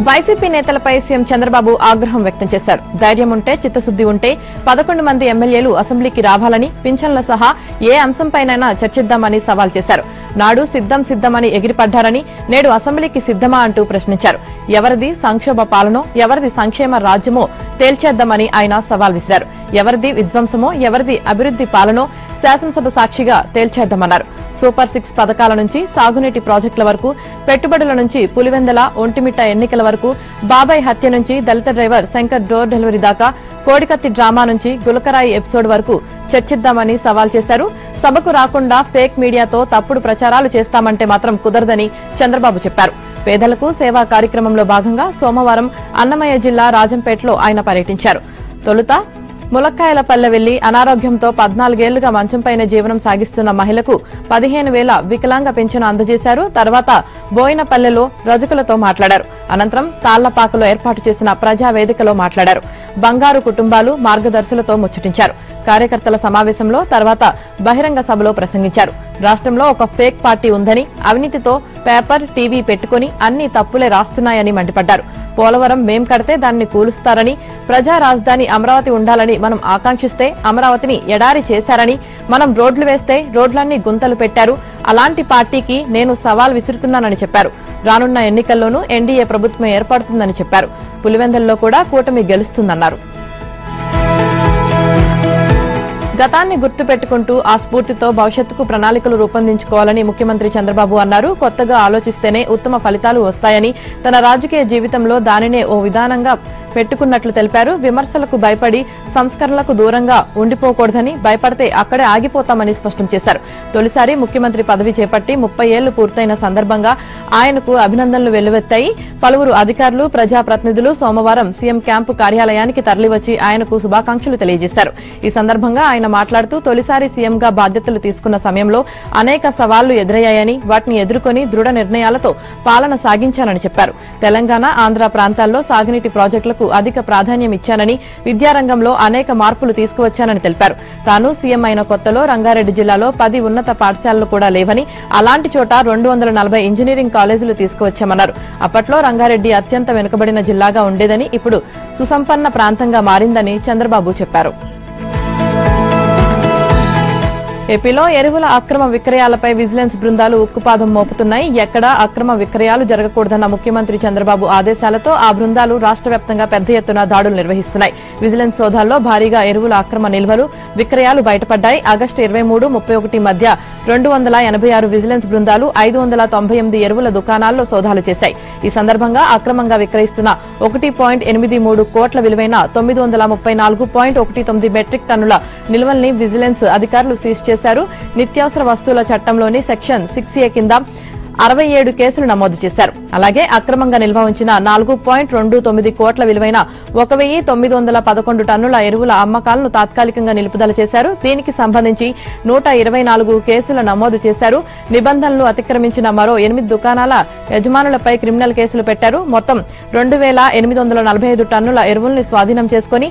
YCP నేతలపై CM Chandrababu ఆగ్రహం వ్యక్తం చేశారు. ధైర్యం ఉంటే, చిత్తశుద్ది ఉంటే 11 మంది ఎమ్మెల్యేలు అసెంబ్లీకి రావాలని, పింఛన్ల సహా ఏ అంశంపైనైనా చర్చిద్దామని సవాల్ చేశారు. నాడు సిద్దమని ఎగిరిపడ్డారని, నేడు అసెంబ్లీకి సిద్దమా అంటూ ప్రశ్నించారు. ఎవరిది సంక్షోభ పాలనో, ఎవరిది సంక్షేమ రాజ్యమో తేల్చేద్దామని ఆయన సవాల్ విసిరారు. ఎవరిది విధ్వంసమో, ఎవరిది అభివృద్ది పాలనో శాసనసభ సాక్షిగా తేల్చేద్దామన్నారు. సూపర్ 6 పథకాల నుంచి సాగునీటి ప్రాజెక్టుల వరకు, పెట్టుబడుల నుంచి పులివెందల, ఒంటిమిట్ట ఎన్నికల వరకు, బాబాయ్ హత్య నుంచి దళిత డ్రైవర్ శంకర్ డోర్ డెలివరీ దాకా, కోడికత్తి డ్రామా నుంచి గులకరాయి ఎపిసోడ్ వరకు చర్చిద్దామని సవాల్ చేశారు. సభకు రాకుండా ఫేక్ మీడియాతో తప్పుడు ప్రచారాలు చేస్తామంటే మాత్రం కుదరదని చంద్రబాబు చెప్పారు. పేదలకు సేవా కార్యక్రమంలో భాగంగా సోమవారం అన్నమయ్య జిల్లా రాజంపేటలో ఆయన పర్యటించారు. తొలుత ములక్కాయలపల్లె వెళ్లి అనారోగ్యంతో 14 ఏళ్లుగా మంచంపైనే జీవనం సాగిస్తున్న మహిళకు 15,000 వికలాంగ పింఛను అందజేశారు. తర్వాత బోయినపల్లెలో రజకులతో మాట్లాడారు. అనంతరం తాళ్లపాకలో ఏర్పాటు చేసిన ప్రజావేదికలో మాట్లాడారు. బంగారు కుటుంబాలు మార్గదర్శులతో ముచ్చటించారు. కార్యకర్తల సమావేశంలో తర్వాత బహిరంగ సభలో ప్రసంగించారు. రాష్ట్రంలో ఒక ఫేక్ పార్టీ ఉందని, అవినీతితో పేపర్, టీవీ పెట్టుకుని అన్ని తప్పులే రాస్తున్నాయని మండిపడ్డారు. పోలవరం మేం కడితే దాన్ని కూలుస్తారని, ప్రజా రాజధాని అమరావతి ఉండాలని మనం ఆకాంక్షిస్తే అమరావతిని ఎడారి చేశారని, మనం రోడ్లు వేస్తే రోడ్లన్నీ గుంతలు పెట్టారు. అలాంటి పార్టీకి నేను సవాల్ విసురుతున్నానని చెప్పారు. రానున్న ఎన్నికల్లోనూ ఎన్డీఏ ప్రభుత్వం ఏర్పడుతుందని చెప్పారు. పులివెందుల్లో కూడా కూటమి గెలుస్తుందన్నారు. గతాన్ని గుర్తు పెట్టుకుంటూ ఆ స్ఫూర్తితో భవిష్యత్తుకు ప్రణాళికలు రూపొందించుకోవాలని ముఖ్యమంత్రి చంద్రబాబు అన్నారు. కొత్తగా ఆలోచిస్తేనే ఉత్తమ ఫలితాలు వస్తాయని, తన రాజకీయ జీవితంలో దానినే ఓ విధానంగా పెట్టుకున్నట్లు తెలిపారు. విమర్శలకు భయపడి సంస్కరణలకు దూరంగా ఉండిపోకూడదని, భయపడితే అక్కడే ఆగిపోతామని స్పష్టం చేశారు. తొలిసారి ముఖ్యమంత్రి పదవి చేపట్టి 30 ఏళ్లు పూర్తయిన సందర్భంగా ఆయనకు అభినందనలు వెల్లువెత్తాయి. పలువురు అధికారులు, ప్రజాప్రతినిధులు సోమవారం సీఎం క్యాంపు కార్యాలయానికి తరలివచ్చి ఆయనకు శుభాకాంక్షలు తెలియజేశారు. ఈ సందర్భంగా ఆయన మాట్లాడుతూ, తొలిసారి సీఎంగా బాధ్యతలు తీసుకున్న సమయంలో అనేక సవాళ్లు ఎదురయ్యాయని, వాటిని ఎదుర్కొని దృఢ నిర్ణయాలతో పాలన సాగించానని చెప్పారు. తెలంగాణ, ఆంధ్ర ప్రాంతాల్లో సాగునీటి ప్రాజెక్టులకు అధిక ప్రాధాన్యం ఇచ్చానని, విద్యారంగంలో అనేక మార్పులు తీసుకువచ్చానని తెలిపారు. తాను సీఎం అయిన కొత్తలో రంగారెడ్డి జిల్లాలో 10 ఉన్నత పాఠశాలలు కూడా లేవని, అలాంటి చోట 240 ఇంజనీరింగ్ కాలేజీలు తీసుకువచ్చామన్నారు. అప్పట్లో రంగారెడ్డి అత్యంత వెనుకబడిన జిల్లాగా ఉండేదని, ఇప్పుడు సుసంపన్న ప్రాంతంగా మారిందని చంద్రబాబు చెప్పారు. ఏపీలో ఎరువుల అక్రమ విక్రయాలపై విజిలెన్స్ బృందాలు ఉక్కుపాదం మోపుతున్నాయి. ఎక్కడా అక్రమ విక్రయాలు జరగకూడదన్న ముఖ్యమంత్రి చంద్రబాబు ఆదేశాలతో ఆ బృందాలు రాష్ట్ర వ్యాప్తంగా పెద్ద ఎత్తున దాడులు నిర్వహిస్తున్నాయి. విజిలెన్స్ సోదాల్లో భారీగా ఎరువుల అక్రమ నిల్వలు, విక్రయాలు బయటపడ్డాయి. ఆగస్టు 23, 31 మధ్య 286 విజిలెన్స్ బృందాలు 598 ఎరువుల దుకాణాల్లో సోదాలు చేశాయి. ఈ సందర్భంగా అక్రమంగా విక్రయిస్తున్న 1.83 కోట్ల విలువైన 934.19 మెట్రిక్ టన్నుల నిల్వల్ని విజిలెన్స్ అధికారులు సీజ్ చేశారు. నిత్యావసర వస్తువుల చట్టంలోని సెక్షన్ 6A కింద 67 కేసులు నమోదు చేశారు. అలాగే అక్రమంగా నిల్వ ఉంచిన 4.29 కోట్ల విలువైన 1911 టన్నుల ఎరువుల అమ్మకాలను తాత్కాలికంగా నిలుపుదల చేశారు. దీనికి సంబంధించి 124 కేసులు నమోదు చేశారు. నిబంధనలు అతిక్రమించిన మరో 8 దుకాణాల యజమానులపై క్రిమినల్ కేసులు పెట్టారు. మొత్తం 2845 టన్నుల ఎరువుల్ని స్వాధీనం చేసుకుని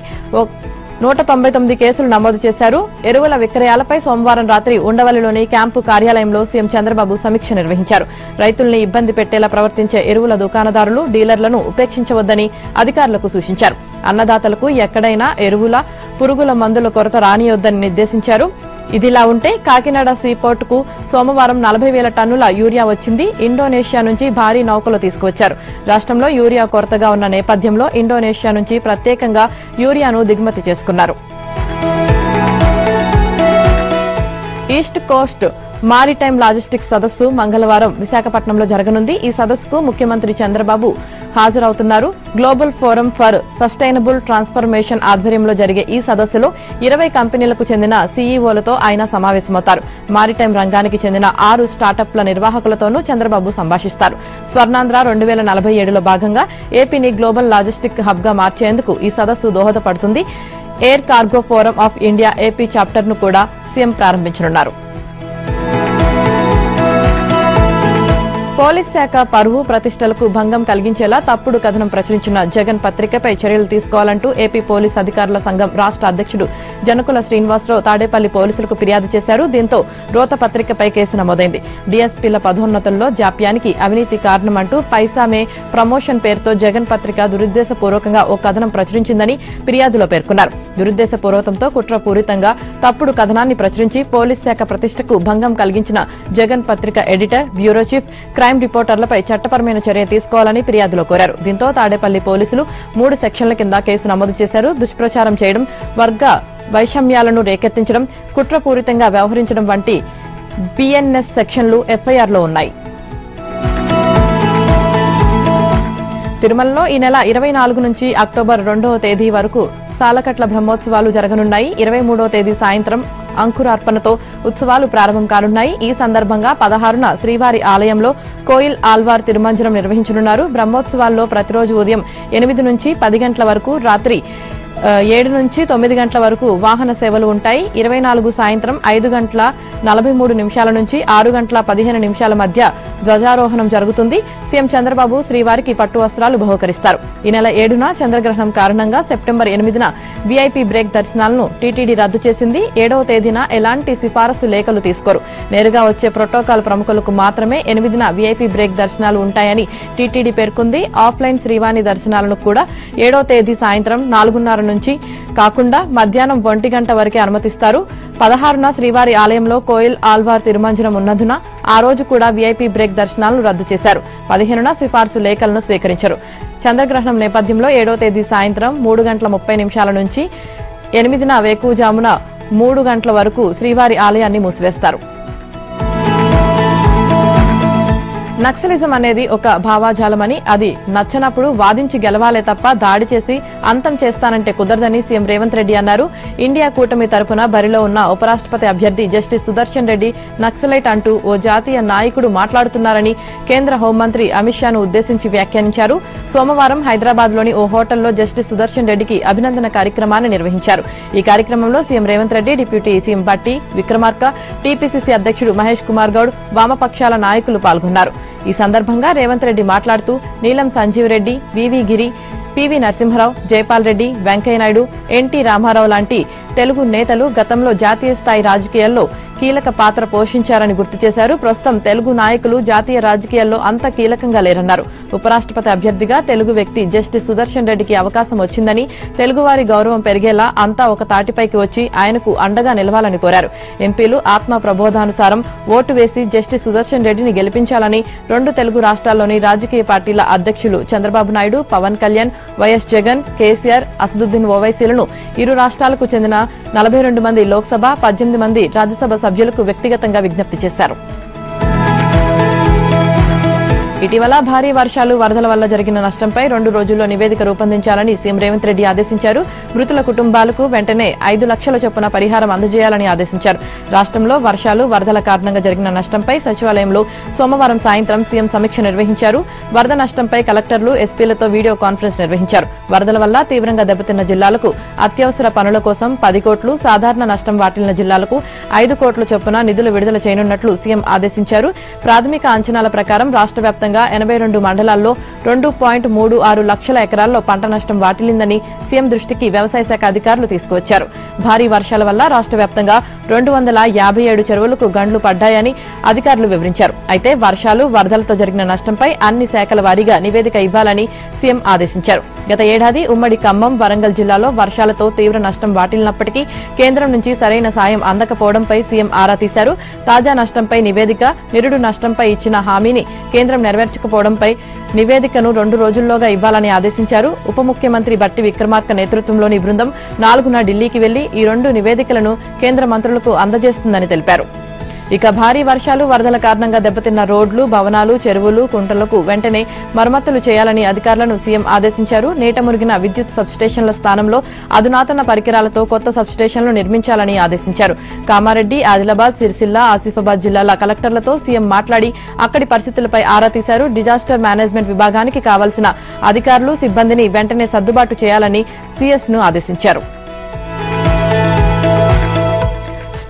199 కేసులు నమోదు చేశారు. ఎరువుల విక్రయాలపై సోమవారం రాత్రి ఉండవల్లిలోని క్యాంపు కార్యాలయంలో సీఎం చంద్రబాబు సమీక్ష నిర్వహించారు. రైతుల్ని ఇబ్బంది పెట్టేలా ప్రవర్తించే ఎరువుల దుకాణదారులు, డీలర్లను ఉపేక్షించవద్దని అధికారులకు సూచించారు. అన్నదాతలకు ఎక్కడైనా ఎరువుల, పురుగుల మందుల కొరత రానియొద్దని నిర్దేశించారు. ఇదిలా ఉంటే కాకినాడ సీపోర్టుకు సోమవారం 40,000 టన్నుల యూరియా వచ్చింది. ఇండోనేషియా నుంచి భారీ నౌకలు తీసుకువచ్చారు. రాష్ట్రంలో యూరియా కొరతగా ఉన్న నేపథ్యంలో ఇండోనేషియా నుంచి ప్రత్యేకంగా యూరియాను దిగుమతి చేసుకున్నారు. ఈస్ట్ కోస్ట్ మారిటైమ్ లాజిస్టిక్స్ సదస్సు మంగళవారం విశాఖపట్నంలో జరగనుంది. ఈ సదస్సుకు ముఖ్యమంత్రి చంద్రబాబు హాజరవుతున్నారు. Global Forum for Sustainable Transformation ఆధ్వర్యంలో జరిగే ఈ సదస్సులో 20 కంపెనీలకు చెందిన సీఈఓలతో ఆయన సమావేశమవుతారు. మారిటైమ్ రంగానికి చెందిన 6 స్టార్టప్ల నిర్వాహకులతోనూ చంద్రబాబు సంభాషిస్తారు. స్వర్ణాంధ్ర 2047లో భాగంగా ఏపీని గ్లోబల్ లాజిస్టిక్ హబ్ గా మార్చేందుకు ఈ సదస్సు దోహదపడుతుంది. Air cargo forum of India AP chapter ను కూడా సీఎం ప్రారంభించనున్నారు. పోలీస్ శాఖ పరువు ప్రతిష్టలకు భంగం కలిగించేలా తప్పుడు కథనం ప్రచురించిన జగన్ పత్రికపై చర్యలు తీసుకోవాలంటూ ఏపీ పోలీస్ అధికారుల సంఘం రాష్ట్ర అధ్యక్షుడు జనకుల శ్రీనివాసరావు తాడేపల్లి పోలీసులకు ఫిర్యాదు చేశారు. దీంతో రోత పత్రికపై కేసు నమోదైంది. డీఎస్పీల పదోన్నతుల్లో జాప్యానికి అవినీతి కారణమంటూ పైసామే ప్రమోషన్ పేరుతో జగన్ పత్రిక దురుద్దేశపూర్వకంగా ఓ కథనం ప్రచురించిందని ఫిర్యాదులో పేర్కొన్నారు. దురుద్దేశపూర్వకంతో కుట్రపూరితంగా తప్పుడు కథనాన్ని ప్రచురించి పోలీస్ శాఖ ప్రతిష్టకు భంగం కలిగించిన జగన్ పత్రిక ఎడిటర్, బ్యూరో చీఫ్, క్రైమ్ రిపోర్టర్లపై చట్టపరమైన చర్య తీసుకోవాలని ఫిర్యాదులో కోరారు. దీంతో తాడేపల్లి పోలీసులు 3 సెక్షన్ల కింద కేసు నమోదు చేశారు. దుష్ప్రచారం చేయడం, వర్గ వైషమ్యాలను రేకెత్తించడం, కుట్రపూరితంగా వ్యవహరించడం వంటి బిఎన్ఎస్ సెక్షన్లు ఎఫ్ఐఆర్లో ఉన్నాయి. తిరుమలలో ఈ నెల 24 నుంచి అక్టోబర్ 2వ తేదీ వరకు సాలకట్ల బ్రహ్మోత్సవాలు జరగనున్నాయి. 23వ తేదీ సాయంత్రం అంకురార్పణతో ఉత్సవాలు ప్రారంభం కానున్నాయి. ఈ సందర్భంగా 16న శ్రీవారి ఆలయంలో కోయిల్ ఆల్వార్ తిరుమంజనం నిర్వహించనున్నారు. బ్రహ్మోత్సవాల్లో ప్రతిరోజు ఉదయం 8 నుంచి 10 గంటల వరకు, రాత్రి 7 నుంచి 9 గంటల వరకు వాహన సేవలు ఉంటాయి. 24 సాయంత్రం 5 గంటల 43 నిమిషాల నుంచి 6 గంటల 15 నిమిషాల మధ్య ధ్వజారోహణం జరుగుతుంది. సీఎం చంద్రబాబు శ్రీవారికి పట్టు వస్త్రాలు బహూకరిస్తారు. ఈ నెల 7న చంద్రగ్రహణం కారణంగా సెప్టెంబర్ 8న వీఐపీ బ్రేక్ దర్శనాలను టీటీడీ రద్దు చేసింది. 7వ తేదీన ఎలాంటి సిఫారసు లేఖలు తీసుకోరు. నేరుగా వచ్చే ప్రోటోకాల్ ప్రముఖులకు మాత్రమే 8న వీఐపీ బ్రేక్ దర్శనాలు ఉంటాయని టీటీడీ పేర్కొంది. ఆఫ్లైన్ శ్రీవాణి దర్శనాలను కూడా 7వ తేదీ సాయంత్రం 4:30 నుంచి కాకుండా మధ్యాహ్నం 1 గంట వరకే అనుమతిస్తారు. 16న శ్రీవారి ఆలయంలో కోయిల్ ఆల్వార్ తిరుమంజనం ఉన్నందున ఆ రోజు కూడా వీఐపీ బ్రేక్ దర్శనాలను రద్దు చేశారు. 15న సిఫార్సు లేఖలను స్వీకరించారు. చంద్రగ్రహణం నేపథ్యంలో 7వ తేదీ సాయంత్రం 3 గంటల 30 నిమిషాల నుంచి 8న వేకువజామున 3 గంటల వరకు శ్రీవారి ఆలయాన్ని మూసివేస్తారు. నక్సలిజం అనేది ఒక భావాజాలమని, అది నచ్చనప్పుడు వాదించి గెలవాలే తప్ప దాడి చేసి అంతం చేస్తానంటే కుదరదని సీఎం రేవంత్ రెడ్డి అన్నారు. ఇండియా కూటమి తరపున బరిలో ఉన్న ఉపరాష్ట్రపతి అభ్యర్థి జస్టిస్ సుదర్శన్ రెడ్డి నక్సలైట్ అంటూ ఓ జాతీయ నాయకుడు మాట్లాడుతున్నారని కేంద్ర హోంమంత్రి అమిత్ షాను ఉద్దేశించి వ్యాఖ్యానించారు. సోమవారం హైదరాబాద్లోని ఓ హోటల్లో జస్టిస్ సుదర్శన్ రెడ్డికి అభినందన కార్యక్రమాన్ని నిర్వహించారు. ఈ కార్యక్రమంలో CM Revanth Reddy, deputy CM బట్టి విక్రమార్క, టీపీసీసీ అధ్యక్షుడు మహేష్ కుమార్ గౌడ్, వామపక్షాల నాయకులు పాల్గొన్నారు. ఈ సందర్భంగా రేవంత్ రెడ్డి మాట్లాడుతూ నీలం సంజీవ్ రెడ్డి, వివి గిరి, పివి నరసింహరావు, జైపాల్ రెడ్డి, వెంకయ్యనాయుడు, ఎన్టీ రామారావు లాంటి తెలుగు నేతలు గతంలో జాతీయ స్థాయి రాజకీయాల్లో కీలక పాత్ర పోషించారని గుర్తు చేశారు. ప్రస్తుతం తెలుగు నాయకులు జాతీయ రాజకీయాల్లో అంత కీలకంగా లేరన్నారు. ఉపరాష్ట్రపతి అభ్యర్థిగా తెలుగు వ్యక్తి జస్టిస్ సుదర్శన్ రెడ్డికి అవకాశం వచ్చిందని, తెలుగువారి గౌరవం పెరిగేలా అంతా ఒక తాటిపైకి వచ్చి ఆయనకు అండగా నిలవాలని కోరారు. ఎంపీలు ఆత్మ ప్రబోధానుసారం ఓటు వేసి జస్టిస్ సుదర్శన్ రెడ్డిని గెలిపించాలని 2 తెలుగు రాష్ట్రాల్లోని రాజకీయ పార్టీల అధ్యక్షులు చంద్రబాబు నాయుడు, పవన్ కళ్యాణ్, వైఎస్ జగన్, కేసీఆర్, అసదుద్దీన్ ఓవైసీలను ఇరు రాష్ట్రాలకు చెందిన 42 మంది లోక్సభ, 18 మంది రాజ్యసభ సభ్యులకు వ్యక్తిగతంగా విజ్ఞప్తి చేశారు. ఇటీవల భారీ వర్షాలు, వరదల వల్ల జరిగిన నష్టంపై 2 రోజుల్లో నివేదిక రూపొందించాలని సీఎం రేవంత్ రెడ్డి ఆదేశించారు. మృతుల కుటుంబాలకు వెంటనే 5 లక్షల చొప్పున పరిహారం అందజేయాలని ఆదేశించారు. రాష్ట్రంలో వర్షాలు, వరదల కారణంగా జరిగిన నష్టంపై సచివాలయంలో సోమవారం సాయంత్రం సీఎం సమీక్ష నిర్వహించారు. వరద నష్టంపై కలెక్టర్లు, ఎస్పీలతో వీడియో కాన్ఫరెన్స్ నిర్వహించారు. వరదల వల్ల తీవ్రంగా దెబ్బతిన్న జిల్లాలకు అత్యవసర పనుల కోసం 10 కోట్లు, సాధారణ నష్టం వాటిల్లిన జిల్లాలకు 5 కోట్ల చొప్పున నిధులు విడుదల చేయనున్నట్లు సీఎం ఆదేశించారు. ప్రాథమిక అంచనాల ప్రకారం రాష్ట్ర వ్యాప్తంగా 82 మండలాల్లో 2.36 లక్షల ఎకరాల్లో పంట నష్టం వాటిల్లిందని సీఎం దృష్టికి వ్యవసాయ శాఖ అధికారులు తీసుకువచ్చారు. భారీ వర్షాల వల్ల రాష్ట్ర వ్యాప్తంగా 257 చెరువులకు గండ్లు పడ్డాయని అధికారులు వివరించారు. అయితే వర్షాలు, వరదలతో జరిగిన నష్టంపై అన్ని శాఖల వారీగా నివేదిక ఇవ్వాలని సీఎం ఆదేశించారు. గత ఏడాది ఉమ్మడి ఖమ్మం, వరంగల్ జిల్లాలో వర్షాలతో తీవ్ర నష్టం వాటిల్లినప్పటికీ కేంద్రం నుంచి సరైన సాయం అందకపోవడంపై సీఎం ఆరా తీశారు. తాజా నష్టంపై నివేదిక, నిరుడు నష్టంపై ఇచ్చిన హామీని కేంద్రం నెరవేర్చకపోవడంపై నివేదికను 2 రోజుల్లోగా ఇవ్వాలని ఆదేశించారు. ఉప ముఖ్యమంత్రి బట్టి విక్రమార్క నేతృత్వంలోని బృందం 4న ఢిల్లీకి వెళ్లి ఈ 2 నివేదికలను కేంద్ర మంత్రులకు అందజేస్తుందని తెలిపారు. ఇక భారీ వర్షాలు, వరదల కారణంగా దెబ్బతిన్న రోడ్లు, భవనాలు, చెరువులు, కుంటలకు వెంటనే మరమ్మతులు చేయాలని అధికారులను సీఎం ఆదేశించారు. నీట మునిగిన విద్యుత్ సబ్స్టేషన్ల స్థానంలో అధునాతన పరికరాలతో కొత్త సబ్స్టేషన్లు నిర్మించాలని ఆదేశించారు. కామారెడ్డి, ఆదిలాబాద్, సిరిసిల్ల, ఆసిఫాబాద్ జిల్లాల కలెక్టర్లతో సీఎం మాట్లాడి అక్కడి పరిస్థితులపై ఆరా తీశారు. డిజాస్టర్ మేనేజ్మెంట్ విభాగానికి కావాల్సిన అధికారులు, సిబ్బందిని వెంటనే సర్దుబాటు చేయాలని సీఎస్ ను ఆదేశించారు.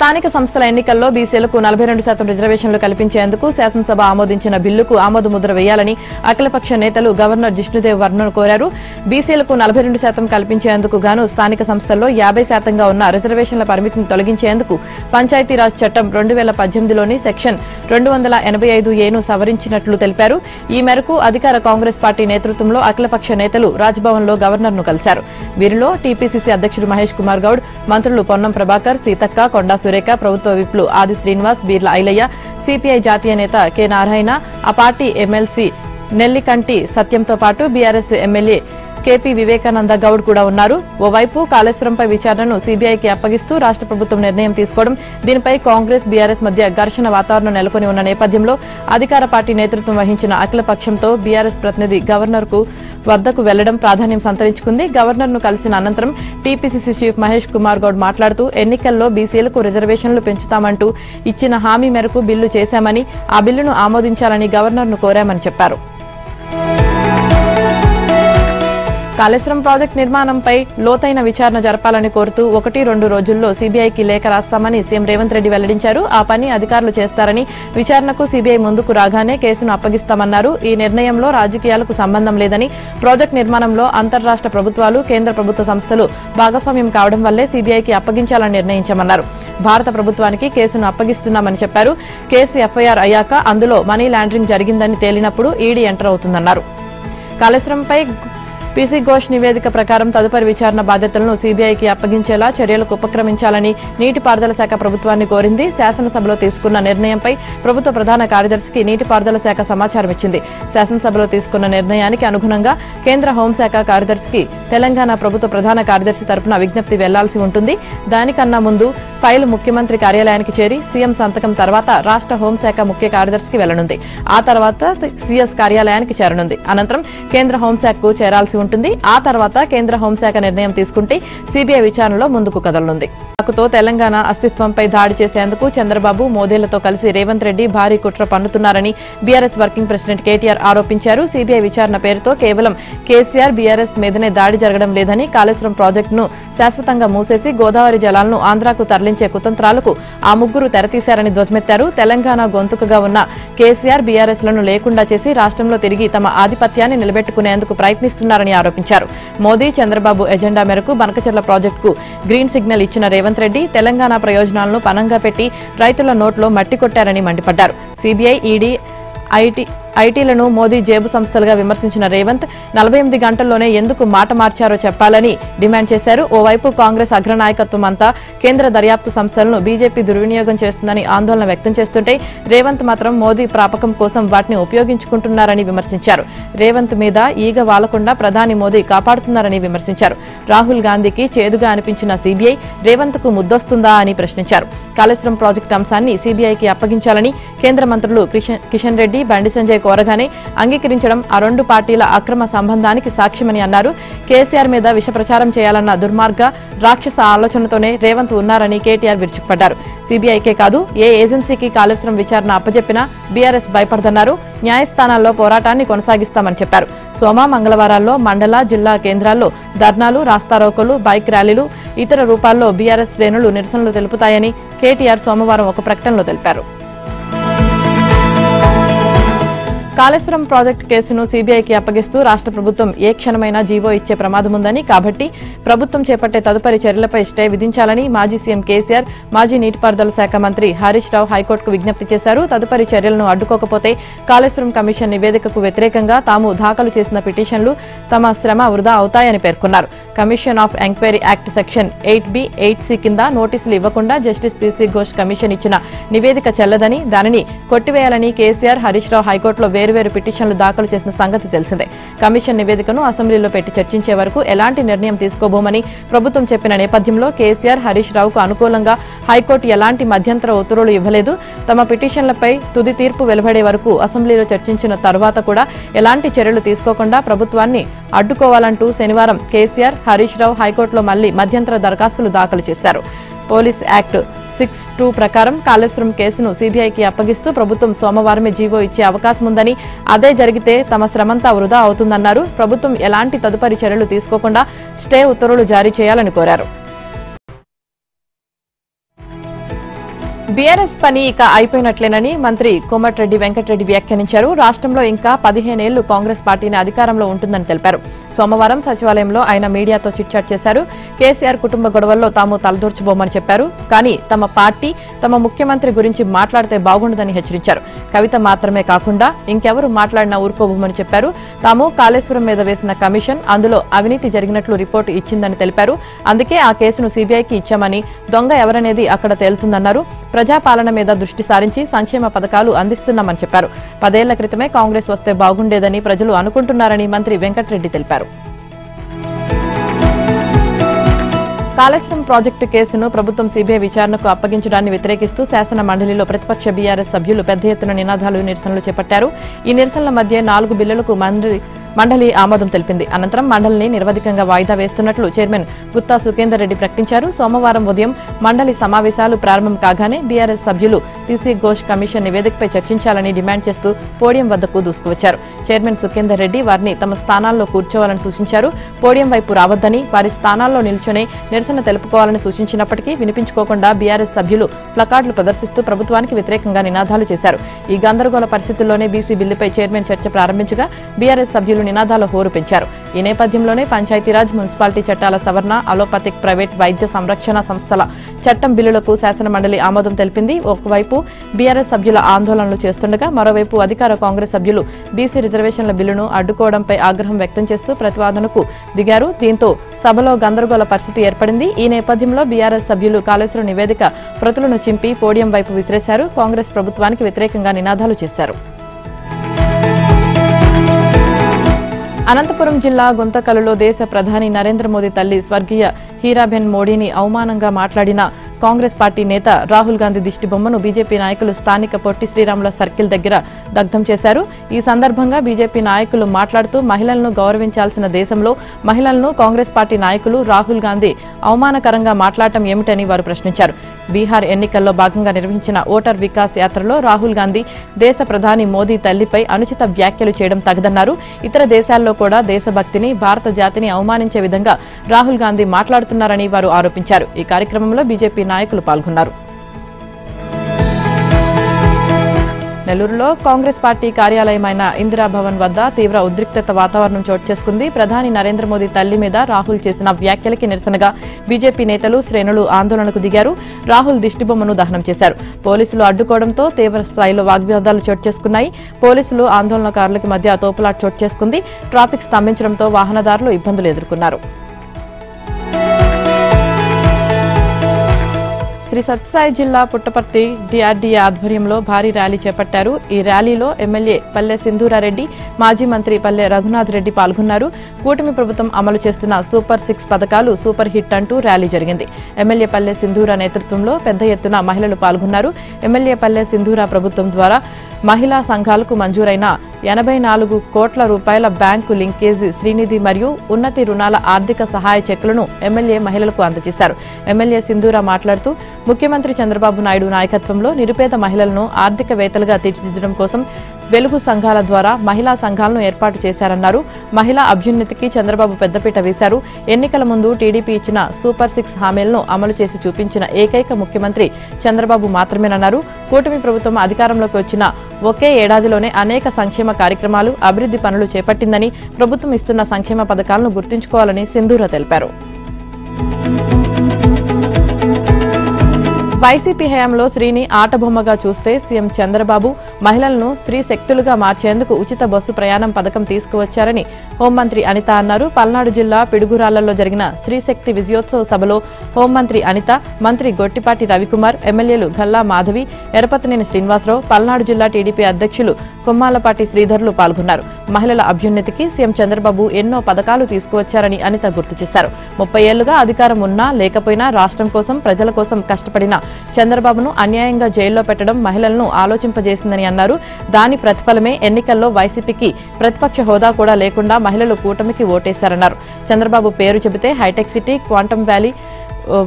స్థానిక సంస్థల ఎన్నికల్లో బీసీలకు 42% రిజర్వేషన్లు కల్పించేందుకు శాసనసభ ఆమోదించిన బిల్లుకు ఆమోదముద్ర వేయాలని అఖిలపక్ష నేతలు గవర్నర్ జిష్ణుదేవ్ వర్మను కోరారు. బీసీలకు 42% కల్పించేందుకు గాను స్థానిక సంస్థల్లో 50% ఉన్న రిజర్వేషన్ల పరిమితిని తొలగించేందుకు పంచాయతీరాజ్ చట్టం 2018లోని సెక్షన్ 285ఏను సవరించినట్లు తెలిపారు. ఈ మేరకు అధికార కాంగ్రెస్ పార్టీ నేతృత్వంలో అఖిలపక్ష నేతలు రాజ్భవన్లో గవర్నర్ను కలిశారు. వీరిలో టీపీసీసీ అధ్యక్షుడు మహేష్ కుమార్ గౌడ్, మంత్రులు పొన్నం ప్రభాకర్, సీతక్క, కొండా సురేఖ, ప్రభుత్వ విప్లు ఆది శ్రీనివాస్, బీర్ల ఐలయ్య, సిపిఐ జాతీయ నేత కె నారాయణ, ఆ పార్టీ ఎమ్మెల్సీ నెల్లికంటి సత్యంతో పాటు BRS MLA KP Vivekananda Goud కూడా ఉన్నారు. ఓవైపు కాళేశ్వరంపై విచారణను సీబీఐకి అప్పగిస్తూ రాష్ట్ర ప్రభుత్వం నిర్ణయం తీసుకోవడం, దీనిపై కాంగ్రెస్ బీఆర్ఎస్ మధ్య ఘర్షణ వాతావరణం నెలకొని ఉన్న నేపథ్యంలో అధికార పార్టీ నేతృత్వం వహించిన అఖిలపక్షంతో బీఆర్ఎస్ ప్రతినిధి గవర్నర్ వద్దకు వెళ్లడం ప్రాధాన్యం సంతరించుకుంది. గవర్నర్ ను కలిసిన అనంతరం టీపీసీసీ చీఫ్ మహేష్ కుమార్ గౌడ్ మాట్లాడుతూ ఎన్నికల్లో బీసీలకు రిజర్వేషన్లు పెంచుతామంటూ ఇచ్చిన హామీ మేరకు బిల్లు చేశామని, ఆ బిల్లును ఆమోదించాలని గవర్నర్ ను కోరామని చెప్పారు. కాళేశ్వరం ప్రాజెక్టు నిర్మాణంపై లోతైన విచారణ జరపాలని కోరుతూ 1-2 రోజుల్లో సీబీఐకి లేఖ రాస్తామని సీఎం రేవంత్ రెడ్డి వెల్లడించారు. ఆ పని అధికారులు చేస్తారని, విచారణకు సీబీఐ ముందుకు రాగానే కేసును అప్పగిస్తామన్నారు. ఈ నిర్ణయంలో రాజకీయాలకు సంబంధం లేదని, ప్రాజెక్టు నిర్మాణంలో అంతర్రాష్ట్ర ప్రభుత్వాలు, కేంద్ర ప్రభుత్వ సంస్థలు భాగస్వామ్యం కావడం వల్లే సీబీఐకి అప్పగించాలని నిర్ణయించామన్నారు. భారత ప్రభుత్వానికి కేసును అప్పగిస్తున్నామని చెప్పారు. కేసు ఎఫ్ఐఆర్ అయ్యాక అందులో మనీ లాండరింగ్ జరిగిందని తేలినప్పుడు ఈడీ ఎంటర్ అవుతుందన్నారు. కాళేశ్వరంపై పీసీ ఘోష్ నివేదిక ప్రకారం తదుపరి విచారణ బాధ్యతలను సీబీఐకి అప్పగించేలా చర్యలకు ఉపక్రమించాలని నీటిపారుదల శాఖ ప్రభుత్వాన్ని కోరింది. శాసనసభలో తీసుకున్న నిర్ణయంపై ప్రభుత్వ ప్రధాన కార్యదర్శికి నీటిపారుదల శాఖ సమాచారం ఇచ్చింది. శాసనసభలో తీసుకున్న నిర్ణయానికి అనుగుణంగా కేంద్ర హోంశాఖ కార్యదర్శికి తెలంగాణ ప్రభుత్వ ప్రధాన కార్యదర్శి తరపున విజ్ఞప్తి వెళ్లాల్సి ఉంటుంది. దానికన్నా ముందు ఫైల్ ముఖ్యమంత్రి కార్యాలయానికి చేరి సీఎం సంతకం తర్వాత రాష్ట్ర హోంశాఖ ముఖ్య కార్యదర్శికి వెళ్లనుంది. ఆ తర్వాత సీఎస్ కార్యాలయానికి చేరనుంది. అనంతరం కేంద్ర హోంశాఖకు చేరాల్సి ఉంటుంది. ఆ తర్వాత కేంద్ర హోంశాఖ నిర్ణయం తీసుకుంటే సీబీఐ విచారణలో ముందుకు కదలనుంది. తో తెలంగాణ అస్తిత్వంపై దాడి చేసేందుకు చంద్రబాబు, మోదీలతో కలిసి రేవంత్ రెడ్డి భారీ కుట్ర పన్నుతున్నారని బీఆర్ఎస్ వర్కింగ్ ప్రెసిడెంట్ కేటీఆర్ ఆరోపించారు. సీబీఐ విచారణ పేరుతో కేవలం కేసీఆర్, బీఆర్ఎస్ మీదనే దాడి జరగడం లేదని, కాళేశ్వరం ప్రాజెక్టును శాశ్వతంగా మూసేసి గోదావరి జలాలను ఆంధ్రాకు తరలించే కుతంత్రాలకు ఆ ముగ్గురు తెరతీశారని ధ్వజమెత్తారు. తెలంగాణ గొంతుకగా ఉన్న కేసీఆర్, బీఆర్ఎస్ లను లేకుండా చేసి రాష్ట్రంలో తిరిగి తమ ఆధిపత్యాన్ని నిలబెట్టుకునేందుకు ప్రయత్నిస్తున్నారని ఆరోపించారు. మోదీ, చంద్రబాబు ఎజెండా మేరకు బనకచెర్ల ప్రాజెక్టుకు గ్రీన్ సిగ్నల్ ఇచ్చిన రేవంత్ రెడ్డి తెలంగాణ ప్రయోజనాలను పణంగా పెట్టి రైతుల నోట్లో మట్టి కొట్టారని మండిపడ్డారు. సీబీఐ, ఈడీ, ఐటీలను మోదీ జేబు సంస్థలుగా విమర్శించిన రేవంత్ 48 గంటల్లోనే ఎందుకు మాట మార్చారో చెప్పాలని డిమాండ్ చేశారు. ఓవైపు కాంగ్రెస్ అగ్రనాయకత్వం అంతా కేంద్ర దర్యాప్తు సంస్థలను బీజేపీ దుర్వినియోగం చేస్తుందని ఆందోళన వ్యక్తం చేస్తుంటే రేవంత్ మాత్రం మోదీ ప్రాపకం కోసం వాటిని ఉపయోగించుకుంటున్నారని విమర్శించారు. రేవంత్ మీద ఈగ వాలకుండా ప్రధాని మోదీ కాపాడుతున్నారని విమర్శించారు. రాహుల్ గాంధీకి చేదుగా అనిపించిన సీబీఐ రేవంత్ కు ముద్దొస్తుందా అని ప్రశ్నించారు. కాళేశ్వరం ప్రాజెక్టు అంశాన్ని సీబీఐకి అప్పగించాలని కేంద్ర మంత్రులు కిషన్ రెడ్డి, బండి సంజయ్ కోరగానే అంగీకరించడం ఆ రెండు పార్టీల అక్రమ సంబంధానికి సాక్ష్యమని అన్నారు. కేసీఆర్ మీద విష ప్రచారం చేయాలన్న దుర్మార్గ, రాక్షస ఆలోచనతోనే రేవంత్ ఉన్నారని కేటీఆర్ విరుచుకుపడ్డారు. సీబీఐకే కాదు, ఏ ఏజెన్సీకి కాళేశ్వరం విచారణ అప్పజెప్పినా బీఆర్ఎస్ భయపడదన్నారు. న్యాయస్థానాల్లో పోరాటాన్ని కొనసాగిస్తామని చెప్పారు. సోమ, మంగళవారాల్లో మండల, జిల్లా కేంద్రాల్లో ధర్నాలు, రాస్తారోకోలు, బైక్ ర్యాలీలు, ఇతర రూపాల్లో బీఆర్ఎస్ శ్రేణులు నిరసనలు తెలుపుతాయని కేటీఆర్ సోమవారం ఒక ప్రకటనలో తెలిపారు. కాళేశ్వరం ప్రాజెక్టు కేసును సీబీఐకి అప్పగిస్తూ రాష్ట్ర ప్రభుత్వం ఏ క్షణమైనా జీవో ఇచ్చే ప్రమాదముందని, కాబట్టి ప్రభుత్వం చేపట్టే తదుపరి చర్యలపై స్టే విధించాలని మాజీ సీఎం కేసీఆర్, మాజీ నీటిపారుదల శాఖ మంత్రి హరీష్ రావు హైకోర్టుకు విజ్ఞప్తి చేశారు. తదుపరి చర్యలను అడ్డుకోకపోతే కాళేశ్వరం కమిషన్ నివేదికకు వ్యతిరేకంగా తాము దాఖలు చేసిన పిటిషన్లు తమ శ్రమ వృధా అవుతాయని పేర్కొన్నారు. Commission of enquiry act section 8B, 8C కింద నోటీసులు ఇవ్వకుండా జస్టిస్ పీసీ ఘోష్ కమిషన్ ఇచ్చిన నివేదిక చెల్లదని, దానిని కొట్టివేయాలని కేసీఆర్, హరీష్ రావు హైకోర్టులో వేర్వేరు పిటిషన్లు దాఖలు చేసిన సంగతి తెలిసిందే. కమిషన్ నివేదికను అసెంబ్లీలో పెట్టి చర్చించే వరకు ఎలాంటి నిర్ణయం తీసుకోబోమని ప్రభుత్వం చెప్పిన నేపథ్యంలో కేసీఆర్, హరీష్ రావుకు అనుకూలంగా హైకోర్టు ఎలాంటి మధ్యంతర ఉత్తర్వులు ఇవ్వలేదు. తమ పిటిషన్లపై తుది తీర్పు వెలువడే వరకు అసెంబ్లీలో చర్చించిన తర్వాత కూడా ఎలాంటి చర్యలు తీసుకోకుండా ప్రభుత్వాన్ని అడ్డుకోవాలంటూ శనివారం కేసీఆర్, హరీష్ రావు హైకోర్టులో మళ్లీ మధ్యంతర దరఖాస్తులు దాఖలు చేశారు. పోలీస్ యాక్ట్ 6(2) ప్రకారం కాళేశ్వరం కేసును సీబీఐకి అప్పగిస్తూ ప్రభుత్వం సోమవారమే జీవో ఇచ్చే అవకాశం ఉందని, అదే జరిగితే తమ శ్రమంతా వృధా అవుతుందన్నారు. ప్రభుత్వం ఎలాంటి తదుపరి చర్యలు తీసుకోకుండా స్టే ఉత్తర్వులు జారీ చేయాలని కోరారు. బీఆర్ఎస్ పని ఇక అయిపోయినట్లేనని మంత్రి కోమటిరెడ్డి వెంకటరెడ్డి వ్యాఖ్యానించారు. రాష్ట్రంలో ఇంకా 15 ఏళ్లు కాంగ్రెస్ పార్టీని అధికారంలో ఉంటుందని తెలిపారు. సోమవారం సచివాలయంలో ఆయన మీడియాతో చిట్చాట్ చేశారు. కేసీఆర్ కుటుంబ గొడవల్లో తాము తలదూర్చబోమని చెప్పారు. కానీ తమ పార్టీ తమ ముఖ్యమంత్రి గురించి మాట్లాడితే బాగుండదని హెచ్చరించారు. కవిత మాత్రమే కాకుండా ఇంకెవరు మాట్లాడినా ఊరుకోబోమని చెప్పారు. తాము కాళేశ్వరం మీద వేసిన కమిషన్ అందులో అవినీతి జరిగినట్లు రిపోర్టు ఇచ్చిందని తెలిపారు. అందుకే ఆ కేసును సీబీఐకి ఇచ్చామని, దొంగ ఎవరనేది అక్కడ తేలుతుందన్నారు. ప్రజాపాలన మీద దృష్టి సారించి సంక్షేమ పథకాలు అందిస్తున్నామని చెప్పారు. 10 ఏళ్ల క్రితమే కాంగ్రెస్ వస్తే బాగుండేదని ప్రజలు అనుకుంటున్నారని మంత్రి వెంకటరెడ్డి తెలిపారు. కాళేశ్వరం ప్రాజెక్టు కేసును ప్రభుత్వం సీబీఐ విచారణకు అప్పగించడాన్ని వ్యతిరేకిస్తూ శాసన మండలిలో ప్రతిపక్ష బీఆర్ఎస్ సభ్యులు పెద్ద ఎత్తున నినాదాలు, నిరసనలు చేపట్టారు. ఈ నిరసనల మధ్య 4 బిల్లులకు మండలి ఆమోదం తెలిపింది. అనంతరం మండలిని నిరవధికంగా వాయిదా వేస్తున్నట్లు చైర్మన్ గుత్తా సుఖేందర్ రెడ్డి ప్రకటించారు. సోమవారం ఉదయం మండలి సమావేశాలు ప్రారంభం కాగానే బీఆర్ఎస్ సభ్యులు పీసీ ఘోష్ కమిషన్ నివేదికపై చర్చించాలని డిమాండ్ చేస్తూ పోడియం వద్దకు దూసుకువచ్చారు. చైర్మన్ సుఖేందర్ రెడ్డి వారిని తమ స్థానాల్లో కూర్చోవాలని సూచించారు. పోడియం వైపు రావద్దని, వారి స్థానాల్లో నిల్చొని నిరసన తెలుపుకోవాలని సూచించినప్పటికీ వినిపించుకోకుండా బీఆర్ఎస్ సభ్యులు ప్లకార్డులు ప్రదర్శిస్తూ ప్రభుత్వానికి వ్యతిరేకంగా నినాదాలు చేశారు. ఈ గందరగోళ పరిస్థితుల్లోనే బీసీ బిల్లుపై చైర్మన్ చర్చ ప్రారంభించగా బీఆర్ఎస్ సభ్యులు నినాదాల హోరు పెంచారు. ఈ నేపథ్యంలోనే పంచాయతీరాజ్, మున్సిపాలిటీ చట్టాల సవరణ, అలోపతిక్ ప్రైవేట్ వైద్య సంరక్షణ సంస్థల చట్టం బిల్లులకు శాసన మండలి ఆమోదం తెలిపింది. ఒకవైపు బీఆర్ఎస్ సభ్యుల ఆందోళనలు చేస్తుండగా మరోవైపు అధికార కాంగ్రెస్ సభ్యులు బీసీ రిజర్వేషన్ల బిల్లును అడ్డుకోవడంపై ఆగ్రహం వ్యక్తం చేస్తూ ప్రతివాదనకు దిగారు. దీంతో సభలో గందరగోళ పరిస్థితి ఏర్పడింది. ఈ నేపథ్యంలో బీఆర్ఎస్ సభ్యులు కాళేశ్వరం నివేదిక ప్రతులను చింపి పోడియం వైపు విసిరేశారు. కాంగ్రెస్ ప్రభుత్వానికి వ్యతిరేకంగా నినాదాలు చేశారు. అనంతపురం జిల్లా గుంతకల్లులో దేశ ప్రధాని నరేంద్ర మోదీ తల్లి స్వర్గీయ హీరాబెన్ మోడీని అవమానంగా మాట్లాడిన కాంగ్రెస్ పార్టీ నేత రాహుల్ గాంధీ దిష్టిబొమ్మను బీజేపీ నాయకులు స్థానిక పొట్టి శ్రీరాముల సర్కిల్ దగ్గర దగ్ధం చేశారు. ఈ సందర్భంగా బీజేపీ నాయకులు మాట్లాడుతూ మహిళలను గౌరవించాల్సిన దేశంలో మహిళలను కాంగ్రెస్ పార్టీ నాయకులు రాహుల్ గాంధీ అవమానకరంగా మాట్లాడటం ఏమిటని వారు ప్రశ్నించారు. బీహార్ ఎన్నికల్లో భాగంగా నిర్వహించిన ఓటర్ వికాస్ యాత్రలో రాహుల్ గాంధీ దేశ ప్రధాని మోదీ తల్లిపై అనుచిత వ్యాఖ్యలు చేయడం తగదన్నారు. ఇతర దేశాల్లో కూడా దేశభక్తిని, భారత జాతిని అవమానించే విధంగా రాహుల్ గాంధీ మాట్లాడుతున్నారని వారు ఆరోపించారు. ఈ కార్యక్రమంలో బీజేపీ నాయకులు పాల్గొన్నారు. నెల్లూరులో కాంగ్రెస్ పార్టీ కార్యాలయమైన ఇందిరాభవన్ వద్ద తీవ్ర ఉద్రిక్తత వాతావరణం చోటు చేసుకుంది. ప్రధాని నరేంద్ర మోదీ తల్లి మీద రాహుల్ చేసిన వ్యాఖ్యలకి నిరసనగా బీజేపీ నేతలు, శ్రేణులు ఆందోళనకు దిగారు. రాహుల్ దిష్టిబొమ్మను దహనం చేశారు. పోలీసులు అడ్డుకోవడంతో తీవ్ర స్థాయిలో వాగ్వాదాలు చోటు చేసుకున్నాయి. పోలీసులు, ఆందోళనకారులకి మధ్య తోపులాట చోటు చేసుకుంది. ట్రాఫిక్ స్తంభించడంతో వాహనదారులు ఇబ్బందులు ఎదుర్కొన్నారు. శ్రీ సత్యసాయి జిల్లా పుట్టపర్తి డిఆర్డీఏ ఆధ్వర్యంలో భారీ ర్యాలీ చేపట్టారు. ఈ ర్యాలీలో ఎమ్మెల్యే పల్లె సింధూరారెడ్డి, మాజీ మంత్రి పల్లె రఘునాథ్ రెడ్డి పాల్గొన్నారు. కూటమి ప్రభుత్వం అమలు చేస్తున్న సూపర్ 6 పథకాలు సూపర్ హిట్ అంటూ ర్యాలీ జరిగింది. ఎమ్మెల్యే పల్లె సింధూరా నేతృత్వంలో పెద్ద ఎత్తున మహిళలు పాల్గొన్నారు. ఎమ్మెల్యే పల్లె సింధూరా ప్రభుత్వం ద్వారా మహిళా సంఘాలకు మంజూరైన 84 కోట్ల రూపాయల బ్యాంకు లింకేజీ, శ్రీనిధి మరియు ఉన్నతి రుణాల ఆర్థిక సహాయ చెక్కులను ఎమ్మెల్యే మహిళలకు అందజేశారు. ఎమ్మెల్యే సింధూరా మాట్లాడుతూ ముఖ్యమంత్రి చంద్రబాబు నాయుడు నాయకత్వంలో నిరుపేద మహిళలను ఆర్థికవేత్తలుగా తీర్చిదిద్దడం కోసం వెలుగు సంఘాల ద్వారా మహిళా సంఘాలను ఏర్పాటు చేశారన్నారు. మహిళా అభ్యున్నతికి చంద్రబాబు పెద్దపీట వేశారు. ఎన్నికల ముందు టీడీపీ ఇచ్చిన సూపర్ 6 హామీలను అమలు చేసి చూపించిన ఏకైక ముఖ్యమంత్రి చంద్రబాబు మాత్రమేనన్నారు. కూటమి ప్రభుత్వం అధికారంలోకి వచ్చిన ఒకే ఏడాదిలోనే అనేక సంక్షేమ కార్యక్రమాలు, అభివృద్ధి పనులు చేపట్టిందని, ప్రభుత్వం ఇస్తున్న సంక్షేమ పథకాలను గుర్తుంచుకోవాలని సింధూరా తెలిపారు. వైసీపీ హయాంలో స్త్రీని ఆటబొమ్మగా చూస్తే సీఎం చంద్రబాబు మహిళలను స్త్రీ శక్తులుగా మార్చేందుకు ఉచిత బస్సు ప్రయాణం పథకం తీసుకువచ్చారని హోంమంత్రి అనిత అన్నారు. పల్నాడు జిల్లా పిడుగురాళ్లలో జరిగిన స్త్రీశక్తి విజయోత్సవ సభలో హోంమంత్రి అనిత, మంత్రి గొట్టిపాటి రవికుమార్, ఎమ్మెల్యేలు గల్లా మాధవి, ఎరపతినేని శ్రీనివాసరావు, పల్నాడు జిల్లా టీడీపీ అధ్యక్షులు కొమ్మాలపాటి శ్రీధర్లు పాల్గొన్నారు. మహిళల అభ్యున్నతికి సీఎం చంద్రబాబు ఎన్నో పథకాలు తీసుకువచ్చారని అనిత గుర్తు చేశారు. 30 ఏళ్లుగా అధికారం ఉన్నా లేకపోయినా రాష్ట్రం కోసం, ప్రజల కోసం కష్టపడిన చంద్రబాబును అన్యాయంగా జైల్లో పెట్టడం మహిళలను ఆలోచింపజేసిందని అన్నారు. దాని ప్రతిఫలమే ఎన్నికల్లో వైసీపీకి ప్రతిపక్ష హోదా కూడా లేకుండా మహిళలు కూటమికి ఓటేశారన్నారు. చంద్రబాబు పేరు చెబితే హైటెక్ సిటీ, క్వాంటమ్ వ్యాలీ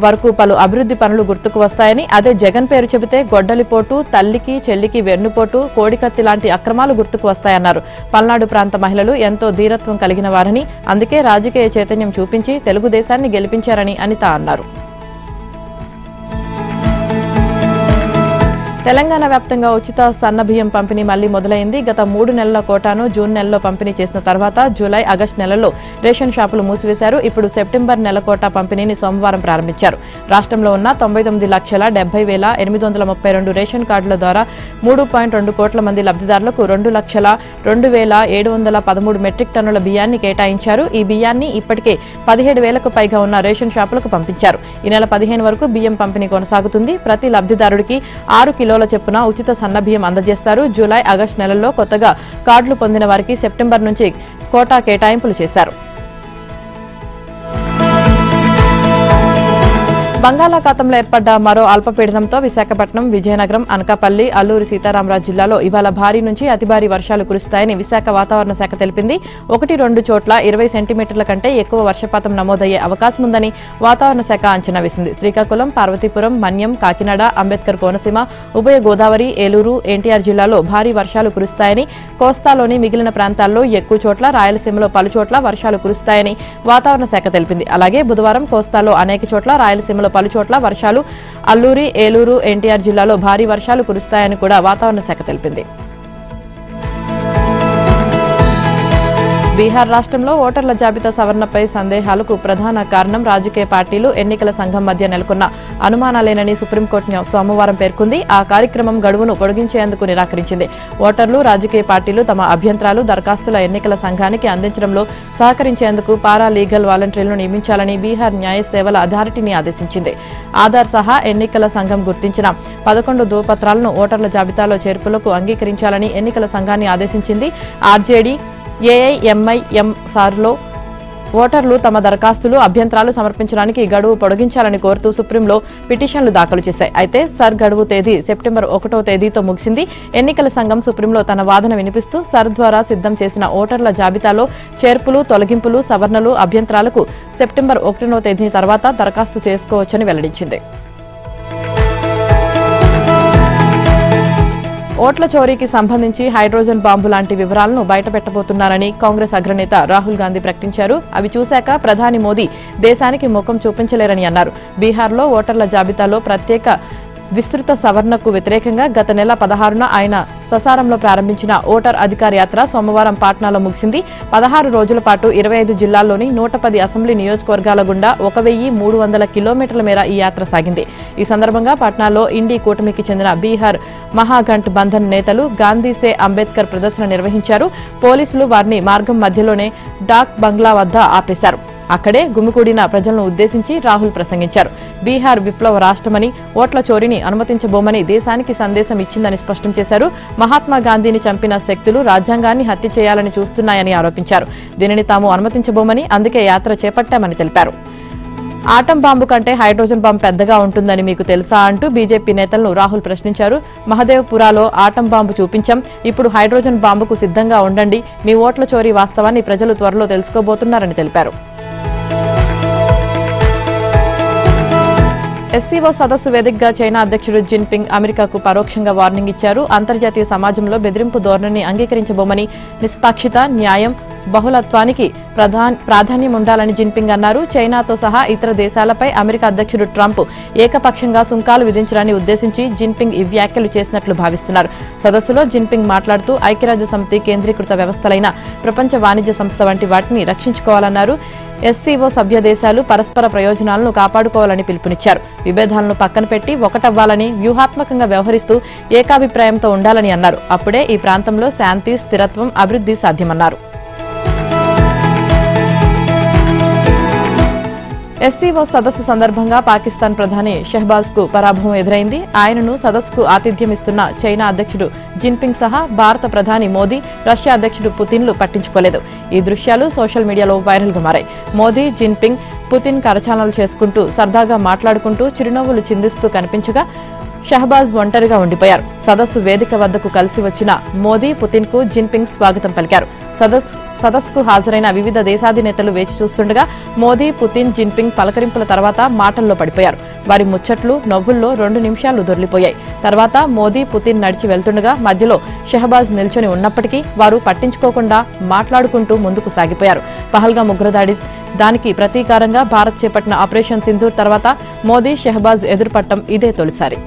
వరకు పలు అభివృద్ధి పనులు గుర్తుకు వస్తాయని, అదే జగన్ పేరు చెబితే గొడ్డలిపోటు, తల్లికి చెల్లికి వెన్నుపోటు, కోడికత్తి లాంటి అక్రమాలు గుర్తుకు వస్తాయన్నారు. పల్నాడు ప్రాంత మహిళలు ఎంతో ధీరత్వం కలిగిన వారని, అందుకే రాజకీయ చైతన్యం చూపించి తెలుగుదేశాన్ని గెలిపించారని అనిత అన్నారు. తెలంగాణ వ్యాప్తంగా ఉచిత సన్నబియ్యం పంపిణీ మళ్లీ మొదలైంది. గత 3 నెలల కోటాను జూన్ నెలలో పంపిణీ చేసిన తర్వాత జూలై, ఆగస్టు నెలల్లో రేషన్ షాపులు మూసివేశారు. ఇప్పుడు సెప్టెంబర్ నెల కోటా పంపిణీని సోమవారం ప్రారంభించారు. రాష్ట్రంలో ఉన్న 99,70,832 రేషన్ కార్డుల ద్వారా 3.2 కోట్ల మంది లబ్ధిదారులకు 2,02,713 మెట్రిక్ టన్నుల బియ్యాన్ని కేటాయించారు. ఈ బియ్యాన్ని ఇప్పటికే 17,000కు పైగా ఉన్న రేషన్ షాపులకు పంపించారు. ఈ నెల 15 వరకు బియ్యం పంపిణీ కొనసాగుతుంది. ప్రతి లబ్ధిదారుడికి 6 కిలోల చెప్పున ఉచిత సన్నబియ్యం అందజేస్తారు. జూలై, ఆగస్టు నెలల్లో కొత్తగా కార్డులు పొందిన వారికి సెప్టెంబర్ నుంచి కోటా కేటాయింపులు చేశారు. బంగాళాఖాతంలో ఏర్పడ్డ మరో అల్పపీడనంతో విశాఖపట్నం, విజయనగరం, అనకాపల్లి, అల్లూరి సీతారామరాజు జిల్లాలో ఇవాళ భారీ నుంచి అతి భారీ వర్షాలు కురుస్తాయని విశాఖ వాతావరణ శాఖ తెలిపింది. 1-2 చోట్ల 20 సెంటీమీటర్ల కంటే ఎక్కువ వర్షపాతం నమోదయ్యే అవకాశం ఉందని వాతావరణ శాఖ అంచనా వేసింది. శ్రీకాకుళం, పార్వతీపురం, మన్యం, కాకినాడ, అంబేద్కర్ కోనసీమ, ఉభయ గోదావరి, ఏలూరు, ఎన్టీఆర్ జిల్లాలో భారీ వర్షాలు కురుస్తాయని, కోస్తాలోని మిగిలిన ప్రాంతాల్లో ఎక్కువ చోట్ల, రాయలసీమలో పలుచోట్ల వర్షాలు కురుస్తాయని వాతావరణ శాఖ తెలిపింది. అలాగే బుధవారం కోస్తాలో అనేక చోట్ల, రాయలసీమలో పలుచోట్ల వర్షాలు, అల్లూరి, ఏలూరు, ఎన్టీఆర్ జిల్లాలో భారీ వర్షాలు కురుస్తాయని కూడా వాతావరణ శాఖ తెలిపింది. బీహార్ రాష్ట్రంలో ఓటర్ల జాబితా సవరణపై సందేహాలకు ప్రధాన కారణం రాజకీయ పార్టీలు, ఎన్నికల సంఘం మధ్య నెలకొన్న అనుమానాలేనని సుప్రీంకోర్టు సోమవారం పేర్కొంది. ఆ కార్యక్రమం గడువును పొడిగించేందుకు నిరాకరించింది. ఓటర్లు, రాజకీయ పార్టీలు తమ అభ్యంతరాలు, దరఖాస్తుల ఎన్నికల సంఘానికి అందించడంలో సహకరించేందుకు పారా లీగల్ వాలంటీర్లను నియమించాలని బీహార్ న్యాయ సేవల అథారిటీని ఆదేశించింది. ఆధార్ సహా ఎన్నికల సంఘం గుర్తించిన 11 ధృవపత్రాలను ఓటర్ల జాబితాలో చేర్పులకు అంగీకరించాలని ఎన్నికల సంఘాన్ని ఆదేశించింది. ఆర్జేడీ, ఏఐఎంఐఎం సార్లో ఓటర్లు తమ దరఖాస్తులు, అభ్యంతరాలు సమర్పించడానికి గడువు పొడిగించాలని కోరుతూ సుప్రీంలో పిటిషన్లు దాఖలు చేశాయి. అయితే సర్ గడువు తేదీ సెప్టెంబర్ 1వ తేదీతో ముగిసింది. ఎన్నికల సంఘం సుప్రీంలో తన వాదన వినిపిస్తూ సర్ ద్వారా సిద్ధం చేసిన ఓటర్ల జాబితాలో చేర్పులు, తొలగింపులు, సవరణలు, అభ్యంతరాలకు సెప్టెంబర్ 1వ తేదీ తర్వాత దరఖాస్తు చేసుకోవచ్చని వెల్లడించింది. ఓట్ల చోరీకి సంబంధించి హైడ్రోజన్ బాంబు లాంటి వివరాలను బయటపెట్టబోతున్నారని కాంగ్రెస్ అగ్రనేత రాహుల్ గాంధీ ప్రకటించారు. అవి చూశాక ప్రధాని మోదీ దేశానికి ముఖం చూపించలేరని అన్నారు. బీహార్లో ఓటర్ల జాబితాలో ప్రత్యేక విస్తృత సవరణకు వ్యతిరేకంగా గత నెల 16న ఆయన ససారంలో ప్రారంభించిన ఓటర్ అధికార యాత్ర సోమవారం పాట్నాలో ముగిసింది. 16 రోజుల పాటు 25 జిల్లాల్లోని 110 అసెంబ్లీ నియోజకవర్గాల గుండా 1300 కిలోమీటర్ల మేర ఈ యాత్ర సాగింది. ఈ సందర్భంగా పాట్నాలో ఇండీ కూటమికి చెందిన బీహార్ మహాగఠ్ బంధన్ నేతలు గాంధీ సే అంబేద్కర్ ప్రదర్శన నిర్వహించారు. పోలీసులు వారిని మార్గం మధ్యలోనే డాక్ బంగ్లా వద్ద ఆపేశారు. అక్కడే గుమికూడిన ప్రజలను ఉద్దేశించి రాహుల్ ప్రసంగించారు. బీహార్ విప్లవ రాష్ట్రమని, ఓట్ల చోరీని అనుమతించబోమని దేశానికి సందేశం ఇచ్చిందని స్పష్టం చేశారు. మహాత్మా గాంధీని చంపిన శక్తులు రాజ్యాంగాన్ని హత్య చేయాలని చూస్తున్నాయని ఆరోపించారు. దీనిని తాము అనుమతించబోమని, అందుకే యాత్ర చేపట్టామని తెలిపారు. ఆటం బాంబు కంటే హైడ్రోజన్ బాంబు పెద్దగా ఉంటుందని మీకు తెలుసా అంటూ బీజేపీ నేతలను రాహుల్ ప్రశ్నించారు. మహదేవ్పురాలో ఆటం బాంబు చూపించాం, ఇప్పుడు హైడ్రోజన్ బాంబుకు సిద్ధంగా ఉండండి. మీ ఓట్ల చోరీ వాస్తవాన్ని ప్రజలు త్వరలో తెలుసుకోబోతున్నారని తెలిపారు. ఎస్సీఓ సదస్సు వేదికగా చైనా అధ్యక్షుడు జిన్పింగ్ అమెరికాకు పరోక్షంగా వార్నింగ్ ఇచ్చారు. అంతర్జాతీయ సమాజంలో బెదిరింపు ధోరణిని అంగీకరించబోమని, నిష్పాక్షిత, న్యాయం, బహుళత్వానికి ప్రాధాన్యం ఉండాలని జిన్పింగ్ అన్నారు. చైనాతో సహా ఇతర దేశాలపై అమెరికా అధ్యక్షుడు ట్రంప్ ఏకపక్షంగా సుంకాలు విధించడాన్ని ఉద్దేశించి జిన్పింగ్ ఈ వ్యాఖ్యలు చేసినట్లు భావిస్తున్నారు. సదస్సులో జిన్పింగ్ మాట్లాడుతూ ఐక్యరాజ్య సమితి కేంద్రీకృత వ్యవస్థలైన ప్రపంచ వాణిజ్య సంస్థ వంటి వాటిని రక్షించుకోవాలన్నారు. ఎస్సీఓ సభ్య దేశాలు పరస్పర ప్రయోజనాలను కాపాడుకోవాలని పిలుపునిచ్చారు. విభేదాలను పక్కన పెట్టి ఒకటవ్వాలని, వ్యూహాత్మకంగా వ్యవహరిస్తూ ఏకాభిప్రాయంతో ఉండాలని అన్నారు. అప్పుడే ఈ ప్రాంతంలో శాంతి, స్థిరత్వం, అభివృద్ధి సాధ్యమన్నారు. ఎస్సీఓ సదస్సు సందర్భంగా పాకిస్తాన్ ప్రధాని షెహబాజ్ కు పరాభవం ఎదురైంది. ఆయనను సదస్సుకు ఆతిథ్యమిస్తున్న చైనా అధ్యక్షుడు జిన్పింగ్ సహా భారత ప్రధాని మోదీ, రష్యా అధ్యక్షుడు పుతిన్లు పట్టించుకోలేదు. ఈ దృశ్యాలు సోషల్ మీడియాలో వైరల్ గా మారాయి. మోదీ, జిన్పింగ్, పుతిన్ కరచాలనాలు చేసుకుంటూ సరదాగా మాట్లాడుకుంటూ చిరునవ్వులు చిందిస్తూ కనిపించగా షహబాజ్ ఒంటరిగా ఉండిపోయారు. సదస్సు వేదిక వద్దకు కలిసి వచ్చిన మోదీ, పుతిన్ కు జిన్పింగ్ స్వాగతం పలికారు. సదస్సుకు హాజరైన వివిధ దేశాధినేతలు వేచి చూస్తుండగా మోదీ, పుతిన్, జిన్పింగ్ పలకరింపుల తర్వాత మాటల్లో పడిపోయారు. వారి ముచ్చట్లు, నవ్వుల్లో 2 నిమిషాలు దొర్లిపోయాయి. తర్వాత మోదీ, పుతిన్ నడిచి వెళ్తుండగా మధ్యలో షహబాజ్ నిల్చొని ఉన్నప్పటికీ వారు పట్టించుకోకుండా మాట్లాడుకుంటూ ముందుకు సాగిపోయారు. పహల్గామ్ ఉగ్రదాడి దానికి ప్రతీకారంగా భారత్ చేపట్టిన ఆపరేషన్ సింధూర్ తర్వాత మోదీ, షెహబాజ్ ఎదురుపట్టం ఇదే తొలిసారి.